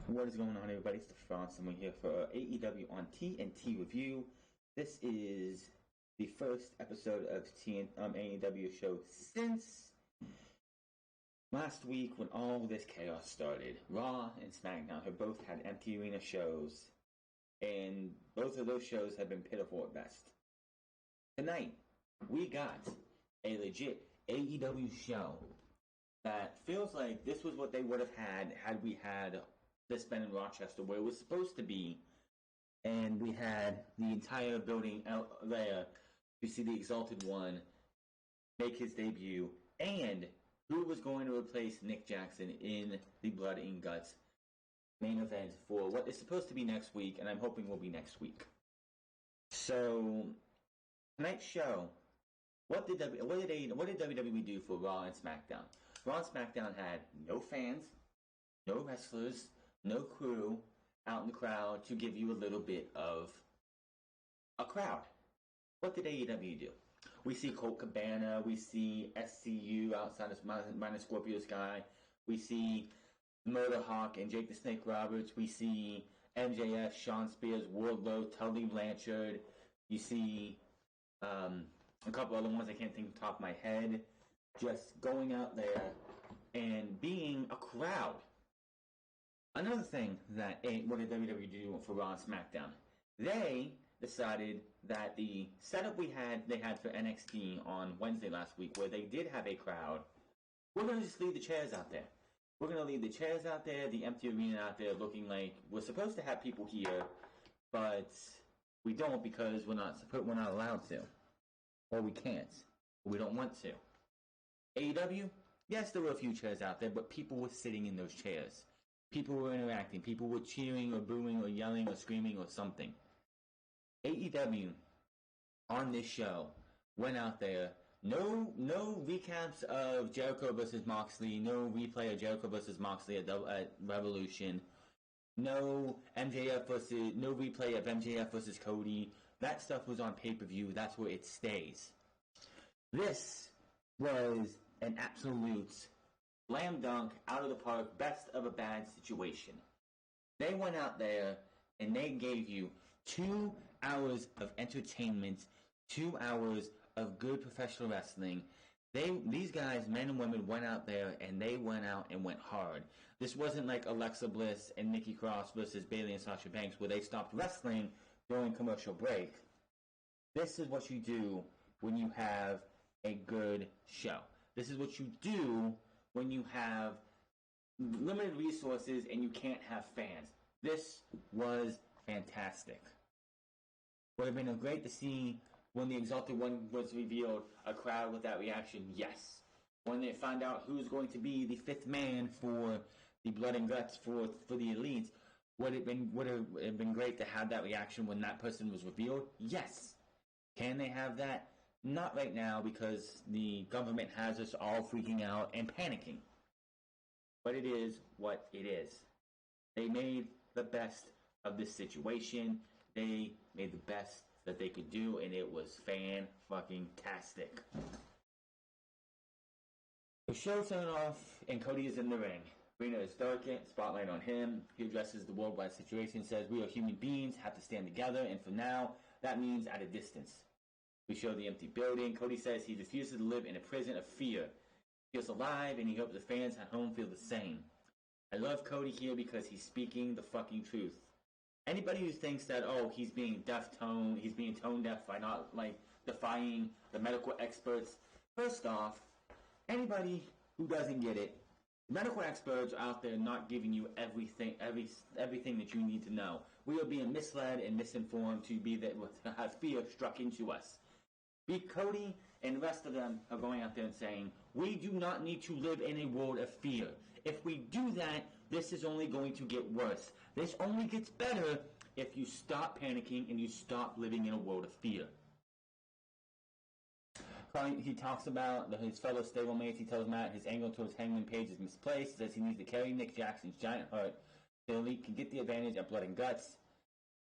What is going on, everybody? It's the Frost, and we're here for AEW on TNT review. This is the first episode of AEW show since last week when all this chaos started. Raw and SmackDown have both had empty arena shows, and both of those shows have been pitiful at best. Tonight, we got a legit AEW show that feels like this was what they would have had we had this been in Rochester, where it was supposed to be, and we had the entire building out there to see the Exalted One make his debut, and who was going to replace Nick Jackson in the Blood and Guts main event for what is supposed to be next week, and I'm hoping will be next week. So, tonight's show, what did WWE do for Raw and SmackDown? Raw and SmackDown had no fans, no wrestlers, no crew out in the crowd to give you a little bit of a crowd. What did AEW do? We see Colt Cabana, we see SCU outside of Minor Scorpio Sky, we see Murder Hawk and Jake the Snake Roberts, we see MJF, Sean Spears, Wardlow, Tully Blanchard, you see a couple other ones I can't think off the top of my head, just going out there and being a crowd. Another thing that what did WWE do for Raw and SmackDown? They decided that the setup they had for NXT on Wednesday last week, where they did have a crowd, we're going to just leave the chairs out there. We're going to leave the chairs out there, the empty arena out there, looking like we're supposed to have people here, but we don't because we're not allowed to, or we can't, or we don't want to. AEW, yes, there were a few chairs out there, but people were sitting in those chairs. People were interacting. People were cheering or booing or yelling or screaming or something. AEW on this show went out there. No recaps of Jericho versus Moxley. No replay of Jericho versus Moxley at Revolution. No replay of MJF versus Cody. That stuff was on pay-per-view. That's where it stays. This was an absolute slam dunk, out of the park, best of a bad situation. They went out there and they gave you 2 hours of entertainment, 2 hours of good professional wrestling. These guys, men and women, went out there and they went out and went hard. This wasn't like Alexa Bliss and Nikki Cross versus Bayley and Sasha Banks, where they stopped wrestling during commercial break. This is what you do when you have a good show. This is what you do when you have limited resources and you can't have fans. This was fantastic. Would have been great to see when the Exalted One was revealed, a crowd with that reaction, yes. When they found out who's going to be the 5th man for the Blood and Guts for the Elites, would have been great to have that reaction when that person was revealed? Yes. Can they have that? Not right now, because the government has us all freaking out and panicking. But it is what it is. They made the best of this situation. They made the best that they could do, and it was fan-fucking-tastic. The show started off, and Cody is in the ring. Rena is darkened, spotlight on him. He addresses the worldwide situation, says we are human beings, have to stand together, and for now, that means at a distance. We show the empty building. Cody says he refuses to live in a prison of fear. He feels alive, and he hopes the fans at home feel the same. I love Cody here because he's speaking the fucking truth. Anybody who thinks that, he's being tone deaf by not, defying the medical experts. First off, anybody who doesn't get it, the medical experts are out there not giving you everything that you need to know. We are being misled and misinformed to have fear struck into us. Cody and the rest of them are going out there and saying, we do not need to live in a world of fear. If we do that, this is only going to get worse. This only gets better if you stop panicking and you stop living in a world of fear. He talks about his fellow stablemates. He tells Matt his angle towards Hangman Page is misplaced. He says he needs to carry Nick Jackson's giant heart. The Elite can get the advantage at Blood and Guts.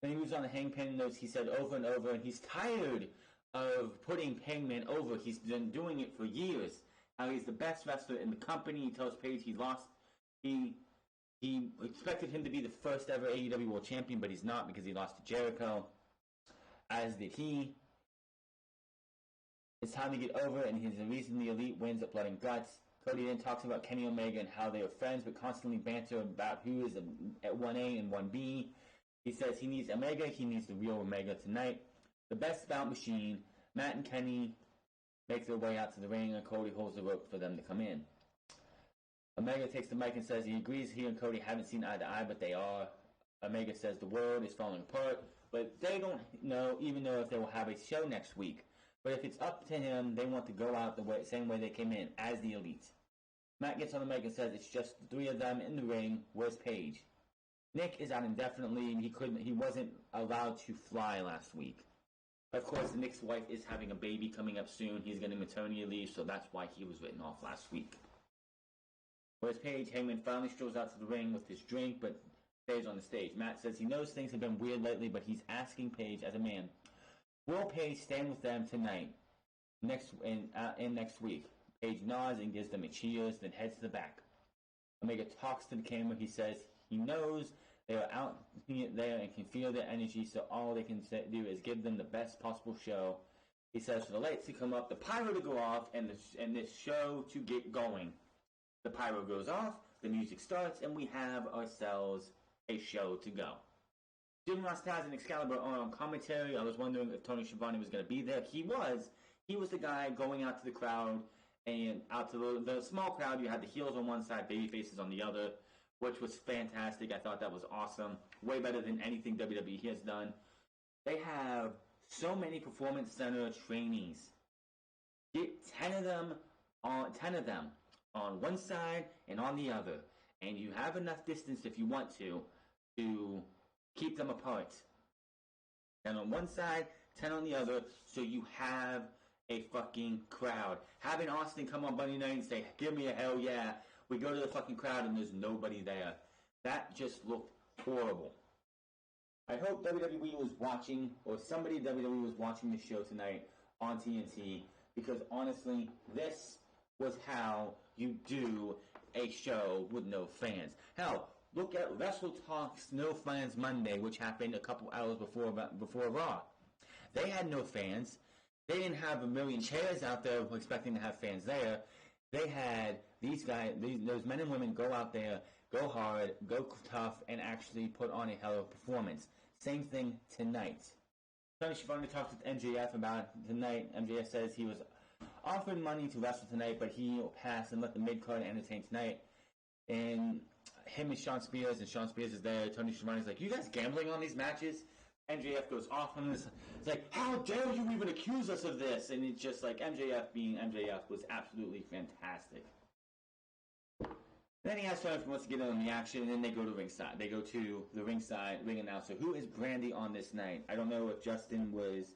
Then he moves on to Hangman notes. He said over and over, and he's tired of putting Hangman over. He's been doing it for years. How he's the best wrestler in the company. He tells Page he He expected him to be the first ever AEW World Champion, but he's not because he lost to Jericho, as did he. It's time to get over, and the reason the Elite wins at Blood and Guts. Cody then talks about Kenny Omega and how they are friends, but constantly banter about who is at 1A and 1B. He says he needs Omega, he needs the real Omega tonight. The best bout machine. Matt and Kenny make their way out to the ring, and Cody holds the rope for them to come in. Omega takes the mic and says he agrees he and Cody haven't seen eye to eye, but they are. Omega says the world is falling apart, but they don't know, even know if they will have a show next week. But if it's up to him, they want to go out the same way they came in, as the Elite. Matt gets on the mic and says it's just the three of them in the ring. Where's Paige? Nick is out indefinitely, and he wasn't allowed to fly last week. Of course, Nick's wife is having a baby coming up soon. He's getting maternity leave, so that's why he was written off last week. Whereas Paige, Hangman finally strolls out to the ring with his drink, but stays on the stage. Matt says he knows things have been weird lately, but he's asking Paige as a man, will Paige stand with them tonight, next week? Paige nods and gives them a cheers, then heads to the back. Omega talks to the camera. He says he knows they are out there and can feel their energy, so all they can do is give them the best possible show. He says for the lights to come up, the pyro to go off, and this show to get going. The pyro goes off, the music starts, and we have ourselves a show to go. Jim Ross Taz and Excalibur are on commentary. I was wondering if Tony Schiavone was going to be there. He was. He was the guy going out to the crowd, and out to the small crowd. You had the heels on one side, baby faces on the other, which was fantastic. I thought that was awesome. Way better than anything WWE has done. They have so many Performance Center trainees. Get 10 of them on one side and on the other, and you have enough distance if you want to keep them apart. 10 on one side, 10 on the other, so you have a fucking crowd. Having Austin come on Monday night and say, give me a hell yeah, we go to the fucking crowd and there's nobody there. That just looked horrible. I hope WWE was watching, or somebody at WWE was watching the show tonight on TNT, because honestly, this was how you do a show with no fans. Hell, look at Wrestle Talk's No Fans Monday, which happened a couple hours before Raw. They had no fans. They didn't have a million chairs out there expecting to have fans there. They had these guys, those men and women go out there, go hard, go tough, and actually put on a hell of a performance. Same thing tonight. Tony Schiavone talked with MJF about it tonight. MJF says he was offered money to wrestle tonight, but he passed and let the mid-card entertain tonight. And him and Sean Spears is there. Tony Schiavone's like, you guys gambling on these matches? MJF goes off on this. It's like, how dare you even accuse us of this? And it's just like MJF being MJF was absolutely fantastic. Then he asks Tony if he wants to get in on the action, and then they go to ringside. They go to the ringside ring announcer. Who is Brandy on this night? I don't know if Justin was,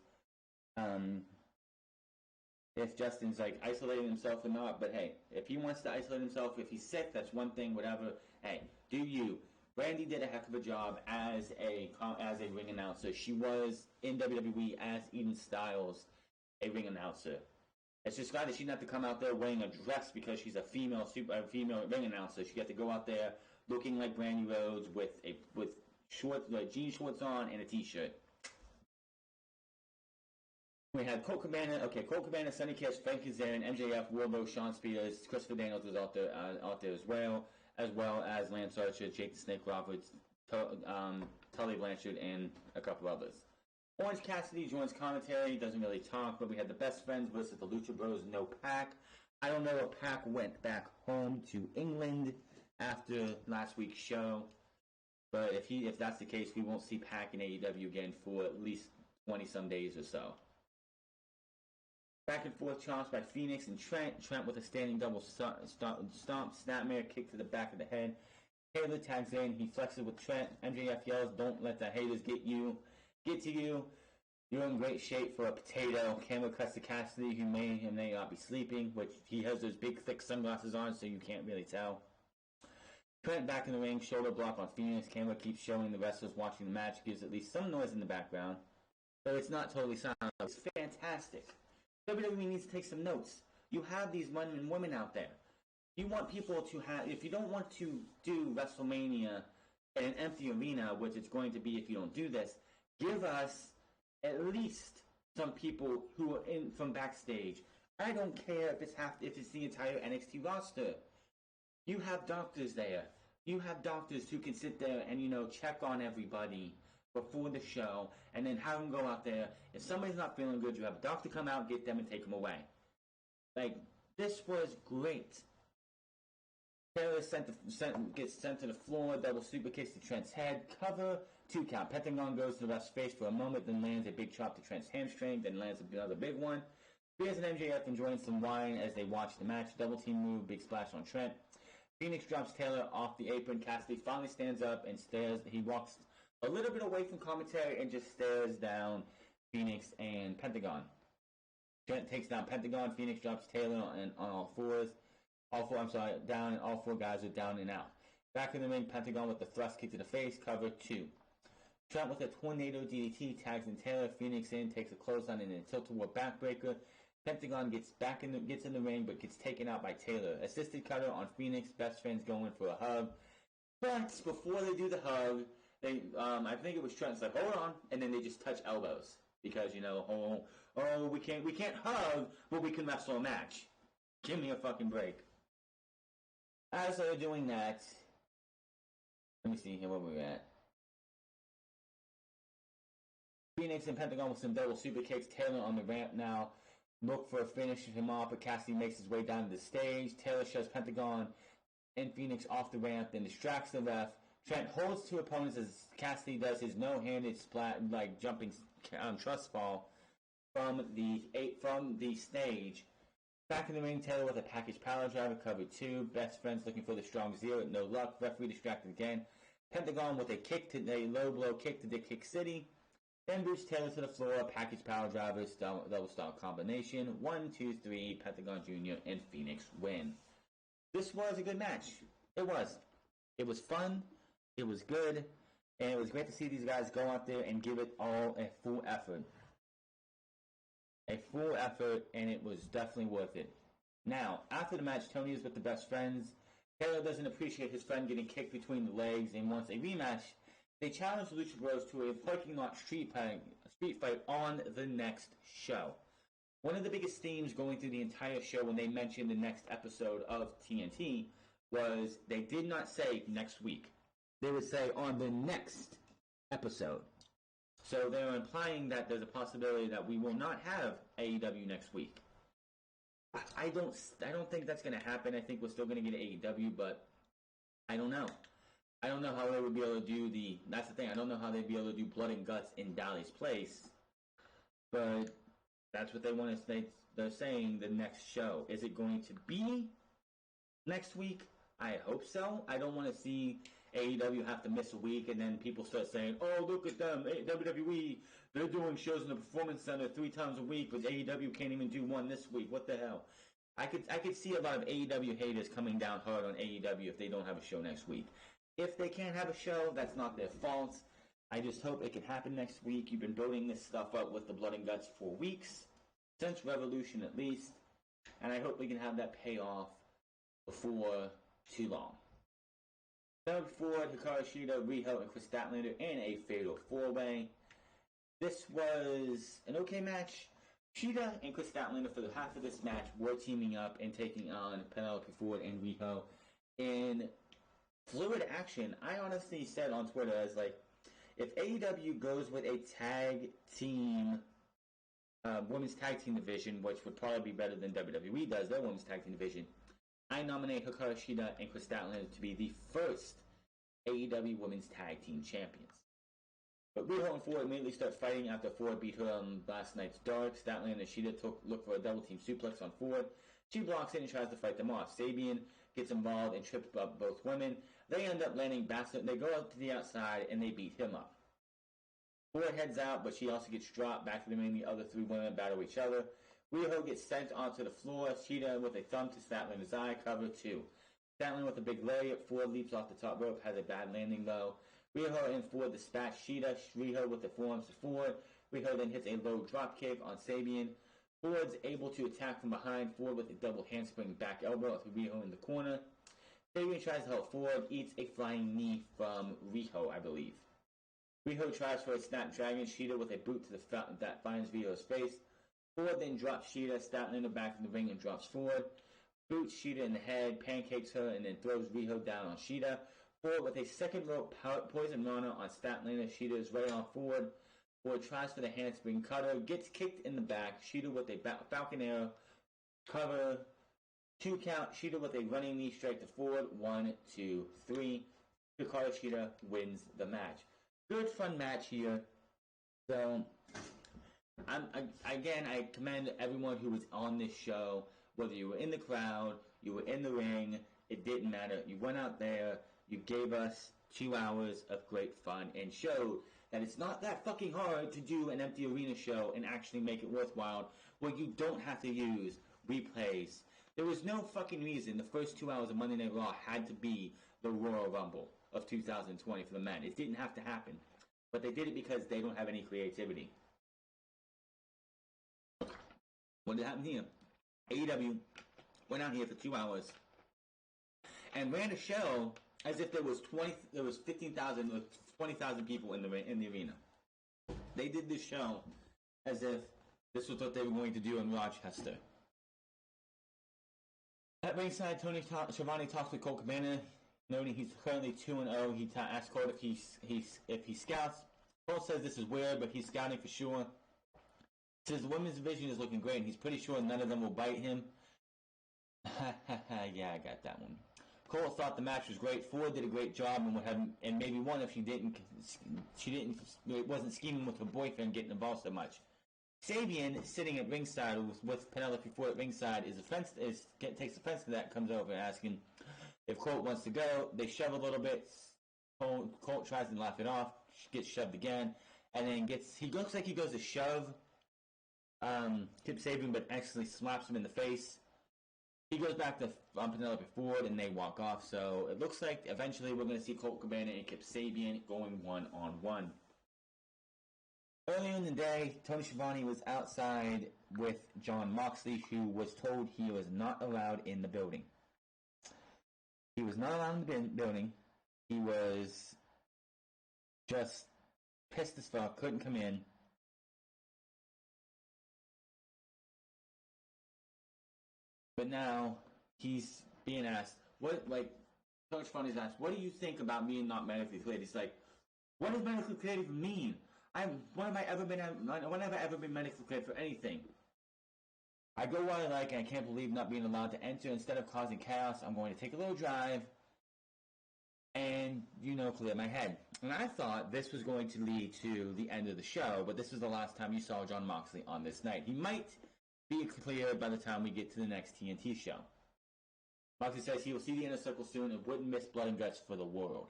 if Justin's like isolating himself or not. But hey, if he wants to isolate himself, if he's sick, that's one thing. Whatever. Hey, do you? Brandy did a heck of a job as a ring announcer. She was in WWE as Eden Styles, a ring announcer. It's just glad that she didn't have to come out there wearing a dress because she's a female ring announcer. She got to go out there looking like Brandy Rhodes with shorts, jean shorts on, and a t-shirt. We had Colt Cabana. Okay, Colt Cabana, Sonny Kiss, Frank Kazarian, MJF, Wardlow, Sean Spears, Christopher Daniels was out there as well as Lance Archer, Jake the Snake Roberts, Tully Blanchard, and a couple others. Orange Cassidy joins commentary, doesn't really talk, but we had the Best Friends versus the Lucha Bros, no Pac. I don't know if Pac went back home to England after last week's show, but if that's the case, we won't see Pac in AEW again for at least 20-some days or so. Back and forth chomps by Phoenix and Trent. Trent with a standing double stomp, snapmare kick to the back of the head. Taylor tags in. He flexes with Trent. MJF yells, "Don't let the haters get to you. You're in great shape for a potato." Camera cuts to Cassidy, who may not be sleeping, which he has those big, thick sunglasses on, so you can't really tell. Trent back in the ring, shoulder block on Phoenix. Camera keeps showing the wrestlers watching the match, gives at least some noise in the background, but it's not totally silent. It's fantastic. WWE needs to take some notes. You have these men and women out there. You want people to have, if you don't want to do WrestleMania in an empty arena, which it's going to be if you don't do this, give us at least some people who are in from backstage. I don't care if it's the entire NXT roster. You have doctors there. You have doctors who can sit there and check on everybody before the show, and then have them go out there. If somebody's not feeling good, you have a doctor come out, get them, and take them away. Like, this was great. Taylor gets sent to the floor, double super kicks to Trent's head, cover, 2 count. Pentagon goes to the ref's face for a moment, then lands a big chop to Trent's hamstring, then lands another big one. Spears and MJF enjoying some wine as they watch the match. Double team move, big splash on Trent. Phoenix drops Taylor off the apron. Cassidy finally stands up and stares. He walks a little bit away from commentary and just stares down Phoenix and Pentagon. Trent takes down Pentagon. Phoenix drops Taylor on all fours. Down, and all 4 guys are down and out. Back in the ring, Pentagon with the thrust kick to the face, cover 2. Trent with a tornado DDT tags in Taylor. Phoenix in, takes a clothesline and a tilt-a-whirl backbreaker. Pentagon gets in the ring, but gets taken out by Taylor. Assisted cutter on Phoenix. Best friends going for a hug. But before they do the hug, I think it was Trent's like, hold on, and then they just touch elbows because we can't hug, but we can wrestle a match. Give me a fucking break. As they're doing that, let me see here where we're at. Phoenix and Pentagon with some double super kicks. Taylor on the ramp now. Look for a finish him off, but Cassidy makes his way down to the stage. Taylor shoves Pentagon and Phoenix off the ramp, then distracts the ref. Trent holds 2 opponents as Cassidy does his no-handed splat, like jumping trust fall from the stage. Back in the ring, Taylor with a package power driver, covered 2. Best friends looking for the strong 0. No luck. Referee distracted again. Pentagon with a low blow kick to Dick Kick City. Then boots Taylor to the floor. Package power driver, double stomp combination. 1, 2, 3. Pentagon Jr. and Phoenix win. This was a good match. It was. It was fun. It was good. And it was great to see these guys go out there and give it all a full effort. A full effort, and it was definitely worth it. Now, after the match, Tony is with the best friends. Taylor doesn't appreciate his friend getting kicked between the legs and wants a rematch. They challenge the Lucha Bros to a parking lot street fight on the next show. One of the biggest themes going through the entire show when they mentioned the next episode of TNT was they did not say next week. They would say on the next episode. So they're implying that there's a possibility that we will not have AEW next week. I don't think that's going to happen. I think we're still going to get AEW, but I don't know. I don't know how they would be able to do that's the thing. I don't know how they'd be able to do Blood and Guts in Daliey's place. But that's what they want to say. They're saying the next show. Is it going to be next week? I hope so. I don't want to see AEW have to miss a week and then people start saying, oh, look at them. WWE, they're doing shows in the Performance Center 3 times a week, but AEW can't even do one this week. What the hell? I could see a lot of AEW haters coming down hard on AEW if they don't have a show next week. If they can't have a show, that's not their fault. I just hope it can happen next week. You've been building this stuff up with the Blood and Guts for weeks, since Revolution at least, and I hope we can have that pay off before too long. Doug Ford, Hikaru Shida, Riho, and Chris Statlander in a fatal 4-way. This was an okay match. Shida and Chris Statlander for the half of this match were teaming up and taking on Penelope Ford and Riho in fluid action. I honestly said on Twitter, I was like, if AEW goes with a tag team, women's tag team division, which would probably be better than WWE does, their women's tag team division, I nominate Hikaru Shida and Chris Statlander to be the first AEW women's tag team champions. But Riho and Ford immediately start fighting after Ford beat her on last night's Dark. Statlander and Shida look for a double team suplex on Ford. She blocks it and tries to fight them off. Sabian gets involved and trips up both women. They end up landing bastard. They go up to the outside and they beat him up. Ford heads out, but she also gets dropped. Back to the ring, the other 3 women battle each other. Riho gets sent onto the floor. Shida with a thumb to Statlander's eye, cover 2. Statlander with a big lariat. Ford leaps off the top rope, has a bad landing though. Riho and Ford dispatch Shida. Riho with the forearms to Ford. Riho then hits a low drop kick on Sabian. Ford's able to attack from behind. Ford with a double handspring back elbow with Riho in the corner. Sabian tries to help Ford, eats a flying knee from Riho, I believe. Riho tries for a Snapdragon. Shida with a boot to the fountain that finds Riho's face. Ford then drops Shida, Statler in the back of the ring and drops Ford. Boots Shida in the head, pancakes her, and then throws Riho down on Shida. Ford with a second rope poison Rana on Statlander. Shida is right on Ford. Ford tries for the handspring cutter, gets kicked in the back. Shida with a Falcon Arrow cover. 2 count. Shida with a running knee straight to Ford. 1, 2, 3. Hikaru Shida wins the match. Good fun match here. So, I commend everyone who was on this show. Whether you were in the crowd, you were in the ring, it didn't matter. You went out there, you gave us 2 hours of great fun and showed that it's not that fucking hard to do an empty arena show and actually make it worthwhile where you don't have to use replays. There was no fucking reason the first 2 hours of Monday Night Raw had to be the Royal Rumble of 2020 for the men. It didn't have to happen. But they did it because they don't have any creativity. What did happen here? AEW went out here for 2 hours and ran a show as if there was 15,000 or 20,000 people in the arena. They did this show as if this was what they were going to do in Rochester. At ringside, Tony Schiavone talks with Colt Cabana, noting he's currently 2-0. He asks Colt if he scouts. Colt says this is weird, but he's scouting for sure. Says the women's division is looking great, and he's pretty sure none of them will bite him. Yeah, I got that one. Cole thought the match was great. Ford did a great job, and maybe won if she wasn't scheming with her boyfriend getting involved so much. Sabian, sitting at ringside with Penelope Ford at ringside, takes offense to that. Comes over asking if Colt wants to go. They shove a little bit. Colt tries to laugh it off. She gets shoved again, and then he looks like he goes to shove Kip Sabian, but actually slaps him in the face. He goes back to Penelope Ford, and they walk off. So it looks like eventually we're going to see Colt Cabana and Kip Sabian going 1-on-1. Earlier in the day, Tony Schiavone was outside with Jon Moxley, who was told he was not allowed in the building. He was not allowed in the building. He was just pissed as fuck, couldn't come in. But now he's being asked, Coach Funny's asked, what do you think about me not medically cleared? He's like, what does medically cleared even mean? When have I ever been medically cleared for anything? I go what I like, and I can't believe not being allowed to enter. Instead of causing chaos, I'm going to take a little drive and, clear my head. And I thought this was going to lead to the end of the show, but this was the last time you saw Jon Moxley on this night. He might be clear by the time we get to the next TNT show. Moxley says he will see the Inner Circle soon and wouldn't miss Blood and Guts for the world.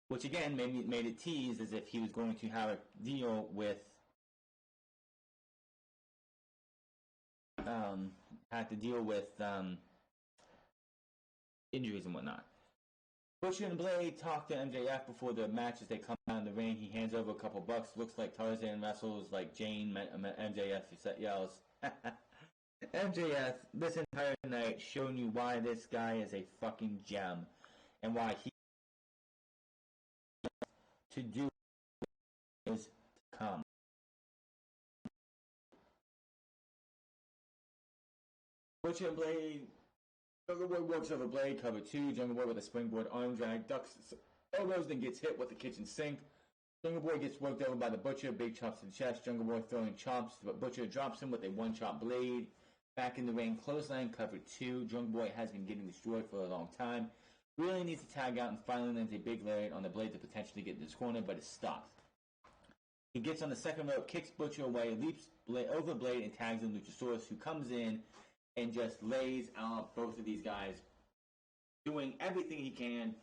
Which again made it tease as if he was going to have a deal with injuries and whatnot. Butcher and Blade talk to MJF before the match as they come down the ring. He hands over a couple bucks. Looks like Tarzan wrestles like Jane. MJF yells, MJF, this entire night showing you why this guy is a fucking gem and why he to do is to come. Butcher and Blade. Jungle Boy works over Blade, cover 2. Jungle Boy with a springboard arm drag, ducks elbows, then gets hit with the kitchen sink. Jungle Boy gets worked over by the Butcher, big chops to the chest. Jungle Boy throwing chops, but Butcher drops him with a one-chop Blade. Back in the ring, clothesline, cover 2. Jungle Boy has been getting destroyed for a long time. Really needs to tag out and finally lands a big lariat on the Blade to potentially get in this corner, but it's stopped. He gets on the second rope, kicks Butcher away, leaps over Blade, and tags in Luchasaurus, who comes in and just lays out both of these guys, doing everything he can,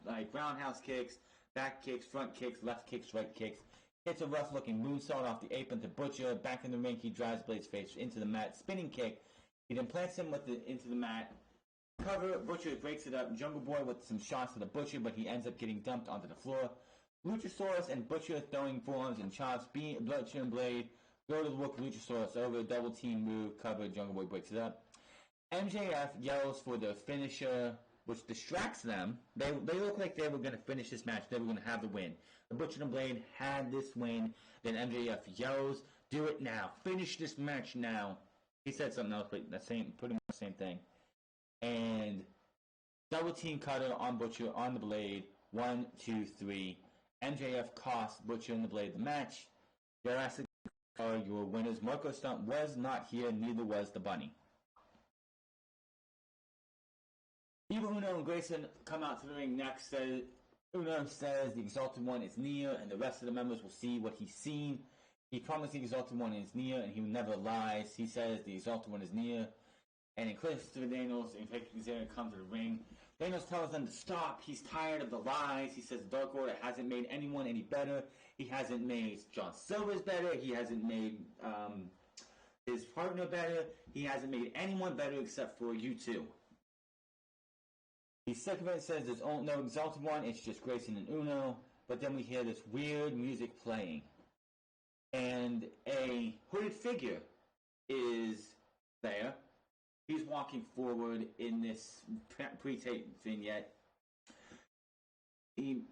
like roundhouse kicks, back kicks, front kicks, left kicks, right kicks. Hits a rough-looking moonsault off the apron to Butcher. Back in the ring, he drives Blade's face into the mat. Spinning kick. He then plants him into the mat. Cover. Butcher breaks it up. Jungle Boy with some shots to the Butcher, but he ends up getting dumped onto the floor. Luchasaurus and Butcher throwing forearms and chops. Butcher and Blade Go to the Work Luchasaurus over, double team move, cover, Jungle Boy breaks it up. MJF yells for the finisher, which distracts them. They look like they were going to finish this match. They were going to have the win. The Butcher and Blade had this win. Then MJF yells, do it now. Finish this match now. He said something else, but pretty much the same thing. And double team cutter on Butcher, on the Blade. 1, 2, 3. MJF cost Butcher and the Blade the match. Jurassic are your winners. Marco Stunt was not here, neither was the Bunny. Evil Uno and Grayson come out to the ring next. Uno says the Exalted One is near, and the rest of the members will see what he's seen. He promised the Exalted One is near, and he never lies. He says the Exalted One is near. And then Christopher Daniels and Peggy Kazarian come to the ring. Daniels tells them to stop. He's tired of the lies. He says Dark Order hasn't made anyone any better. He hasn't made John Silver's better. He hasn't made his partner better. He hasn't made anyone better except for you two. He's sick of it, says there's no Exalted One, it's just Grayson and Uno. But then we hear this weird music playing. And a hooded figure is there. He's walking forward in this pre-tape vignette. We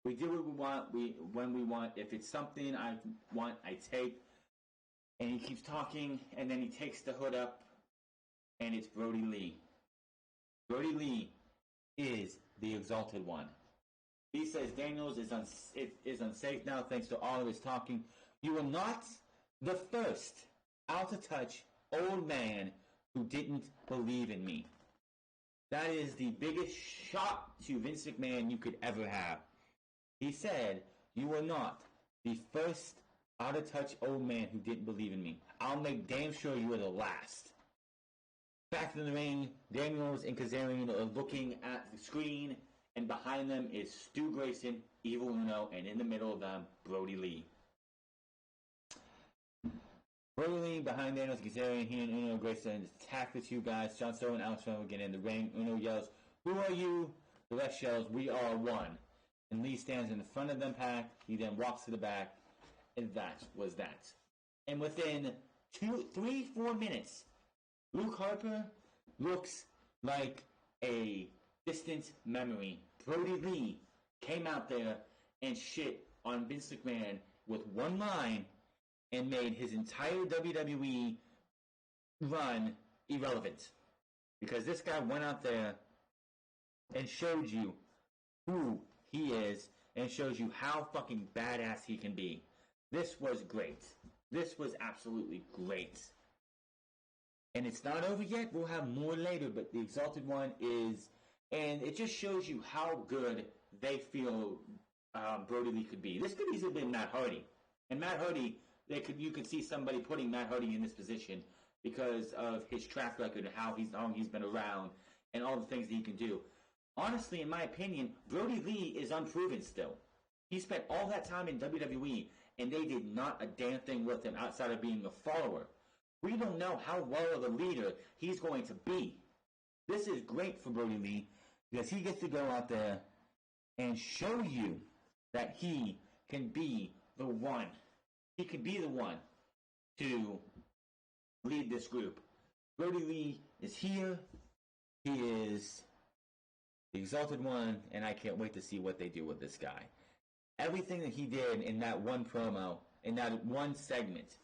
do what we want, when we want. If it's something I want, I take. And he keeps talking, and then he takes the hood up, and it's Brody Lee. Brody Lee is the Exalted One. He says Daniels is unsafe now thanks to all of his talking. You are not the first out of touch old man who didn't believe in me. That is the biggest shot to Vince McMahon you could ever have. He said, you are not the first out of touch old man who didn't believe in me. I'll make damn sure you are the last. Back in the ring, Daniels and Kazarian are looking at the screen, and behind them is Stu Grayson, Evil Uno, and in the middle of them, Brody Lee. Brody Lee behind Daniels, Kazarian, he and Uno Grayson attack the two guys. John Cena and Alex Roman get in the ring. Uno yells, who are you? The rest yells, we are one. And Lee stands in the front of them pack. He then walks to the back, and that was that. And within 4 minutes, Luke Harper looks like a distant memory. Brody Lee came out there and shit on Vince McMahon with one line and made his entire WWE run irrelevant. Because this guy went out there and showed you who he is and shows you how fucking badass he can be. This was great. This was absolutely great. And it's not over yet. We'll have more later, but the Exalted One is... And it just shows you how good they feel Brody Lee could be. This could easily have been Matt Hardy. And Matt Hardy, you could see somebody putting Matt Hardy in this position because of his track record and how long he's been around and all the things that he can do. Honestly, in my opinion, Brody Lee is unproven still. He spent all that time in WWE, and they did not a damn thing with him outside of being a follower. We don't know how well of a leader he's going to be. This is great for Brody Lee because he gets to go out there and show you that he can be the one. He can be the one to lead this group. Brody Lee is here. He is the Exalted One, and I can't wait to see what they do with this guy. Everything that he did in that one promo, in that one segment,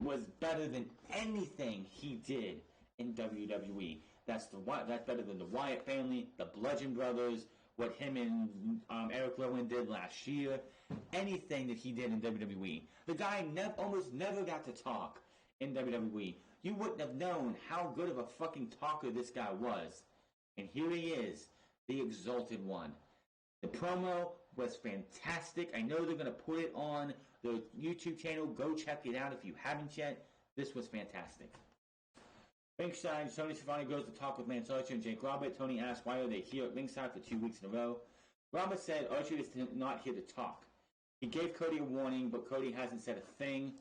was better than anything he did in WWE. That's better than the Wyatt family, the Bludgeon Brothers, what him and Eric Rowan did last year. Anything that he did in WWE. The guy almost never got to talk in WWE. You wouldn't have known how good of a fucking talker this guy was. And here he is, the Exalted One. The promo was fantastic. I know they're going to put it on the YouTube channel. Go check it out if you haven't yet. This was fantastic. Ringside, Tony Schiavone goes to talk with Lance Archer and Jake Roberts. Tony asks why are they here at ringside for 2 weeks in a row. Roberts said Archer is not here to talk. He gave Cody a warning, but Cody hasn't said a thing.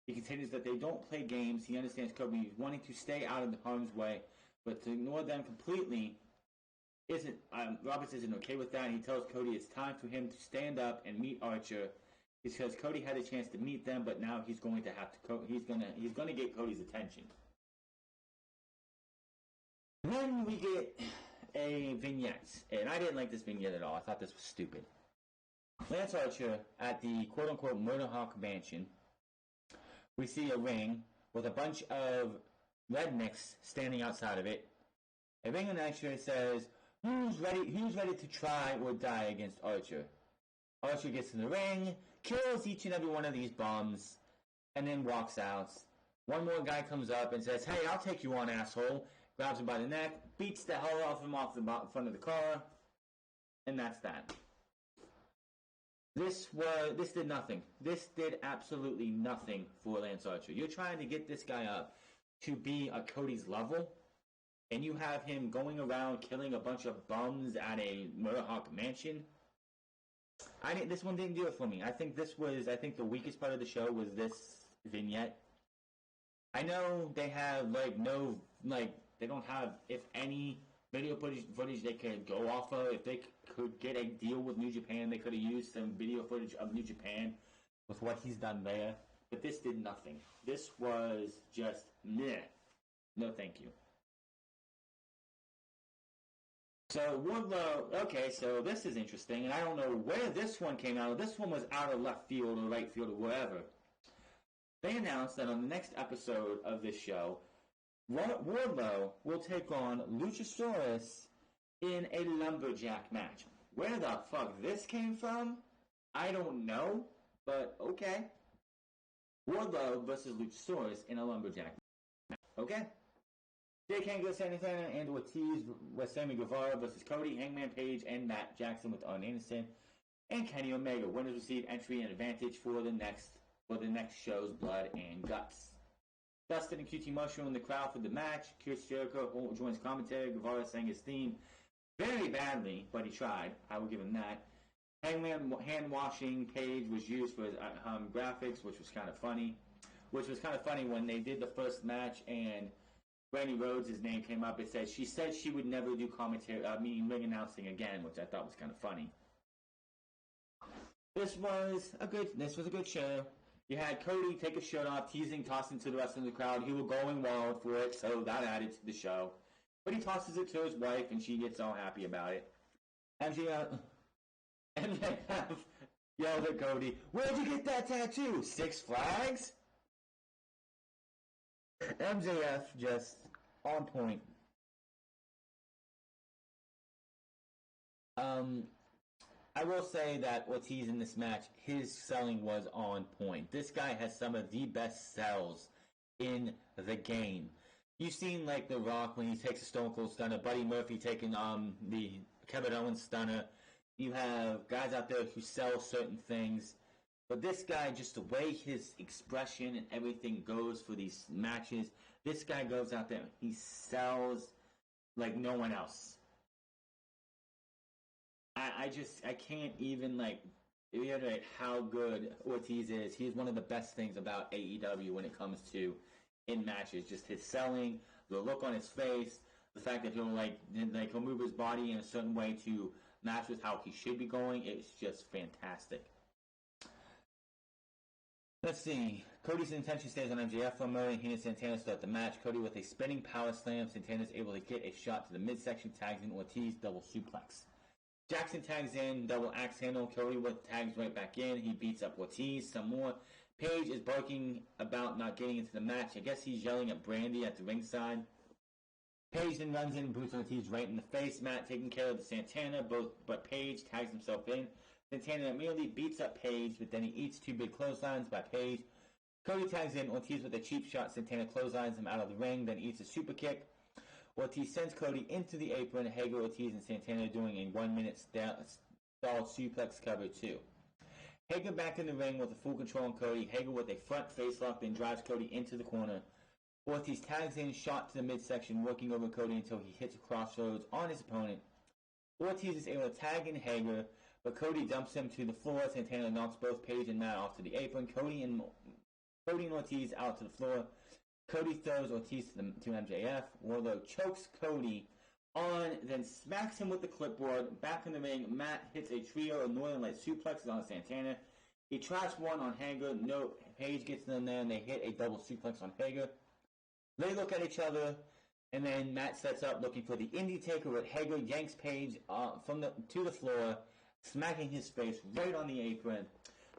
He continues that they don't play games. He understands Cody wanting to stay out of the harm's way, but to ignore them completely Roberts isn't okay with that. He tells Cody it's time for him to stand up and meet Archer because Cody had a chance to meet them, but now he's going to have to. He's gonna get Cody's attention. Then we get a vignette, and I didn't like this vignette at all. I thought this was stupid. Lance Archer at the quote-unquote Murderhawk Mansion. We see a ring with a bunch of rednecks standing outside of it. A ring announcer says, "Who's ready to try or die against Archer?" Archer gets in the ring, kills each and every one of these bums, and then walks out. One more guy comes up and says, "Hey, I'll take you on, asshole." Grabs him by the neck, beats the hell off him off the front of the car, and that's that. This did nothing. This did absolutely nothing for Lance Archer. You're trying to get this guy up to be at Cody's level, and you have him going around killing a bunch of bums at a Murderhawk mansion. This one didn't do it for me. I think the weakest part of the show was this vignette. I know they have they don't have, if any, video footage they could go off of. If they could get a deal with New Japan, they could have used some video footage of New Japan with what he's done there. But this did nothing. This was just meh. No thank you. So Wardlow, okay, so this is interesting, and I don't know where this one came out of. This one was out of left field or right field or wherever. They announced that on the next episode of this show, Wardlow will take on Luchasaurus in a lumberjack match. Where the fuck this came from, I don't know, but okay. Wardlow versus Luchasaurus in a lumberjack match. Okay. Jake Hager, Santana, and Ortiz with Sammy Guevara versus Cody, Hangman Page, and Matt Jackson with Arn Anderson, and Kenny Omega. Winners receive entry and advantage for the next show's Blood and Guts. Dustin and QT Marshall in the crowd for the match. Chris Jericho joins commentary. Guevara sang his theme very badly, but he tried. I will give him that. Hangman hand-washing Page was used for his graphics, which was kind of funny. Which was kind of funny when they did the first match and Brandy Rhodes' name came up. It said she would never do commentary, ring announcing again, which I thought was kind of funny. This was a good show. You had Cody take his shirt off, teasing, tossing to the rest of the crowd. He was going wild for it, so that added to the show. But he tosses it to his wife, and she gets all happy about it. MJF yelled at Cody, "Where'd you get that tattoo? Six Flags?" MJF just on point. I will say that Ortiz in this match, his selling was on point. This guy has some of the best sells in the game. You've seen like The Rock when he takes a Stone Cold Stunner, Buddy Murphy taking the Kevin Owens Stunner. You have guys out there who sell certain things. But this guy, just the way his expression and everything goes for these matches, this guy goes out there, he sells like no one else. I can't even reiterate how good Ortiz is. He's one of the best things about AEW when it comes to in matches. Just his selling, the look on his face, the fact that he'll move his body in a certain way to match with how he should be going. It's just fantastic. Let's see. Cody's intention stays on MJF for a moment. He and Santana start the match. Cody with a spinning power slam. Santana's able to get a shot to the midsection. Tags in Ortiz. Double suplex. Jackson tags in. Double axe handle. Cody with tags right back in. He beats up Ortiz some more. Page is barking about not getting into the match. I guess he's yelling at Brandy at the ringside. Page then runs in and boots Ortiz right in the face. Matt taking care of the Santana, but Page tags himself in. Santana immediately beats up Page, but then he eats two big clotheslines by Page. Cody tags in Ortiz with a cheap shot. Santana clotheslines him out of the ring, then eats a super kick. Ortiz sends Cody into the apron. Hager, Ortiz, and Santana doing a 1 minute stalled suplex cover too. Hager back in the ring with a full control on Cody. Hager with a front face lock, then drives Cody into the corner. Ortiz tags in, shot to the midsection, working over Cody until he hits a crossroads on his opponent. Ortiz is able to tag in Hager, but Cody dumps him to the floor. Santana knocks both Page and Matt off to the apron. Cody and Ortiz out to the floor. Cody throws Ortiz to MJF. Wardlow chokes Cody on, then smacks him with the clipboard. Back in the ring, Matt hits a trio of Northern Light suplexes on Santana. He tries one on Hager. No, Page gets in there and they hit a double suplex on Hager. They look at each other, and then Matt sets up looking for the Indie Taker, but Hager yanks Page to the floor, smacking his face right on the apron.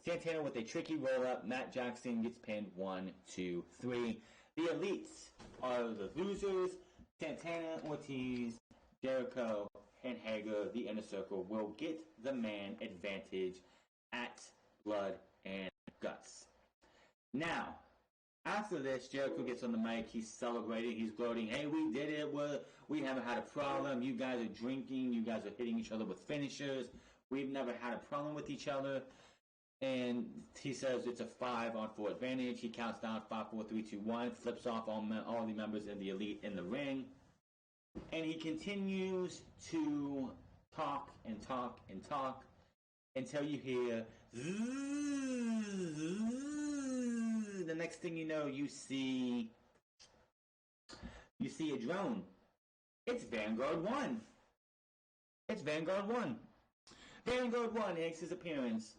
Santana with a tricky roll-up. Matt Jackson gets pinned 1, 2, 3. The Elites are the losers. Santana, Ortiz, Jericho, and Hager, the Inner Circle, will get the man advantage at Blood and Guts. Now, after this, Jericho gets on the mic. He's celebrating. He's gloating. Hey, we did it. We haven't had a problem. You guys are drinking. You guys are hitting each other with finishers. We've never had a problem with each other. And he says it's a 5-on-4 advantage. He counts down 5, 4, 3, 2, 1. Flips off all the members of the Elite in the ring. And he continues to talk and talk and talk until you hear the next thing you know, you see a drone. It's Vanguard 1. It's Vanguard 1. Vanguard 1 makes his appearance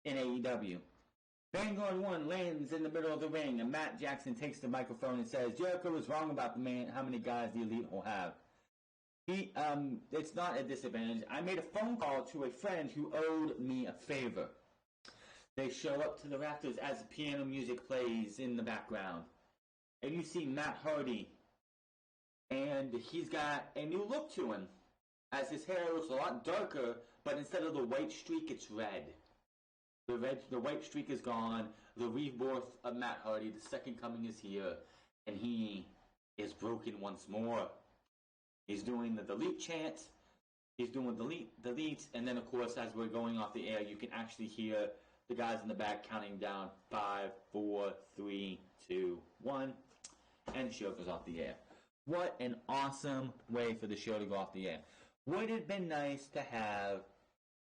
in AEW. Vanguard 1 lands in the middle of the ring, and Matt Jackson takes the microphone and says, Jericho was wrong about how many guys the Elite will have. It's not a disadvantage. I made a phone call to a friend who owed me a favor. They show up to the rafters as the piano music plays in the background. And you see Matt Hardy. And he's got a new look to him. As his hair looks a lot darker, but instead of the white streak, it's red. The white streak is gone. The rebirth of Matt Hardy, the second coming, is here. And he is broken once more. He's doing the delete chant. He's doing delete. And then, of course, as we're going off the air, you can actually hear the guys in the back counting down 5, 4, 3, 2, 1. And the show goes off the air. What an awesome way for the show to go off the air. Would it have been nice to have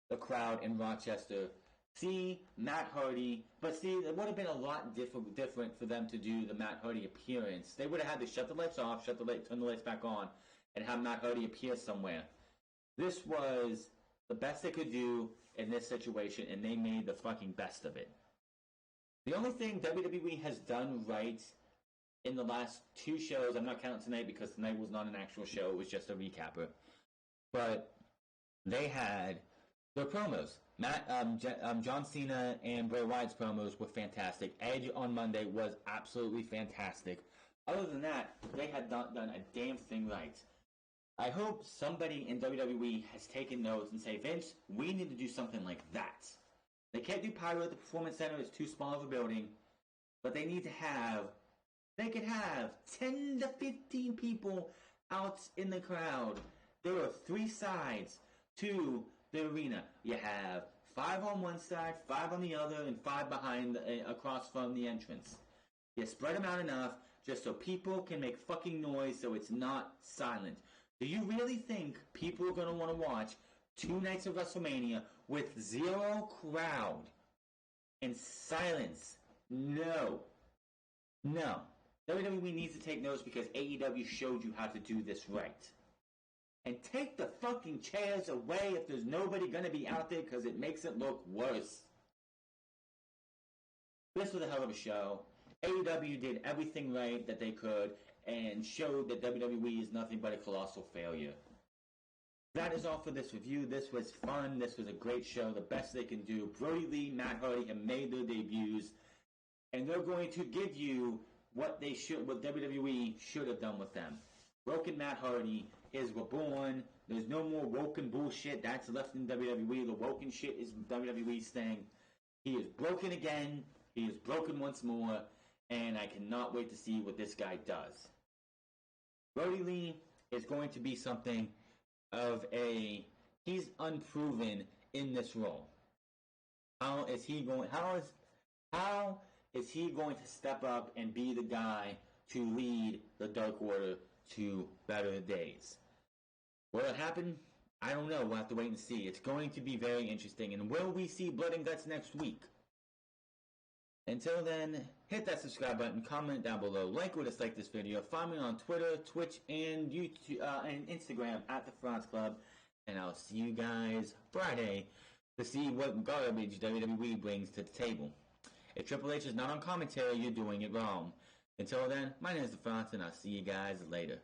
the crowd in Rochester see Matt Hardy, but see, it would have been a lot different for them to do the Matt Hardy appearance. They would have had to shut the lights off, turn the lights back on, and have Matt Hardy appear somewhere. This was the best they could do in this situation, and they made the fucking best of it. The only thing WWE has done right in the last 2 shows, I'm not counting tonight because tonight was not an actual show, it was just a recapper, but they had their promos. John Cena and Bray Wyatt's promos were fantastic. Edge on Monday was absolutely fantastic. Other than that, they had not done a damn thing right. I hope somebody in WWE has taken notes and say, Vince, we need to do something like that. They can't do Pyro at the Performance Center. It's too small of a building. But they need to have, they could have 10 to 15 people out in the crowd. There are 3 sides to the arena. You have 5 on one side, 5 on the other, and 5 behind, across from the entrance. You spread them out enough just so people can make fucking noise so it's not silent. Do you really think people are going to want to watch 2 nights of WrestleMania with 0 crowd and silence? No. No. WWE needs to take notes because AEW showed you how to do this right. And take the fucking chairs away if there's nobody going to be out there because it makes it look worse. This was a hell of a show. AEW did everything right that they could and showed that WWE is nothing but a colossal failure. That is all for this review. This was fun. This was a great show. The best they can do. Brody Lee, Matt Hardy have made their debuts. And they're going to give you what WWE should have done with them. Broken Matt Hardy is reborn. There's no more woken bullshit that's left in WWE. The woken shit is WWE's thing. He is broken again. He is broken once more. And I cannot wait to see what this guy does. Brody Lee is going to be something of he's unproven in this role. How is he going to step up and be the guy to lead the Dark Order to better days? Will it happen? I don't know. We'll have to wait and see. It's going to be very interesting. And will we see Blood and Guts next week? Until then, hit that subscribe button, comment down below, like or dislike this video, find me on Twitter, Twitch, and YouTube, and Instagram at The France Club, and I'll see you guys Friday to see what garbage WWE brings to the table. If Triple H is not on commentary, you're doing it wrong. Until then, my name is DeFranco, and I'll see you guys later.